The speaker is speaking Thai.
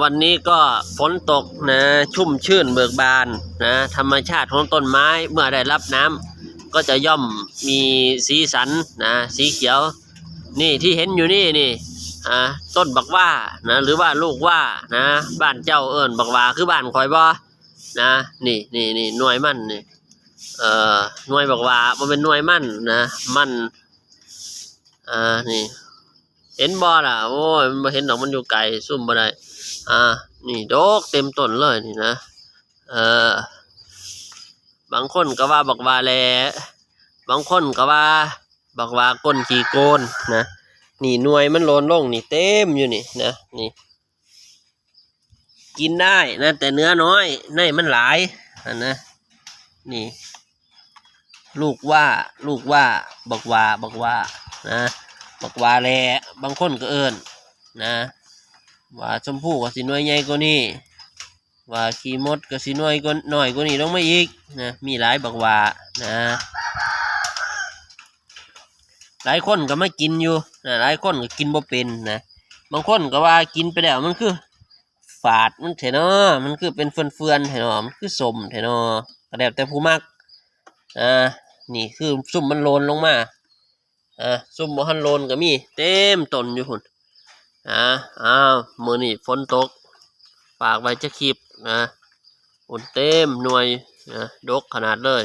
วันนี้ก็ฝนตกนะชุ่มชื่นเบิกบานนะธรรมชาติของต้นไม้เมื่อได้รับน้ำก็จะย่อมมีสีสันนะสีเขียวนี่ที่เห็นอยู่นี่ต้นบักว่านะหรือว่าลูกว่านะบ้านเจ้าเอิ้นบักว่าคือบ้านข่อยบ่นะนี่หน่วยมันนี่หน่วยบักว่ามันเป็นหน่วยมันนะมันนี่เห็นบ่ล่ะโอ้ยมันเห็นดอกมันอยู่ไกลซุ่มบ่ได้นี่ดอกเต็มต้นเลยนี่นะบางคนก็ว่าบักว่าแลบางคนก็ว่าบักว่าก้นขี้โกนนะนี่หน่วยมันโลนลงนี่เต็มอยู่นี่นะนี่กินได้นะแต่เนื้อน้อยในมันหลายนะนี่ลูกว่าบักว่านะบักว่าแลบางคนก็เอิ้นนะว่าชมพู่ก็สิหน่วยใหญ่กว่านี้ว่าขี้มดก็สิหน่วยก็น้อยกว่านี้ลงมาอีกนะมีหลายบักว่านะหลายคนก็มากินอยู่นะหลายคนก็กินบ่เป็นนะบางคนก็ว่ากินไปแล้วมันคือฝาดมันเถอะเนาะมันคือเป็นเฟือนๆเถอะเนาะมันคือสมเถอะเนาะก็แล้วแต่ผู้มักนี่คือซุ่มมันโลนลงมาซุ่มบ่ทันโลนก็มีเต็มต้นอยู่พุ่นมื้อนี้ฝนตกฝากไว้จะคลิปนะฝนเต็มหน่วยนะดกขนาดเลย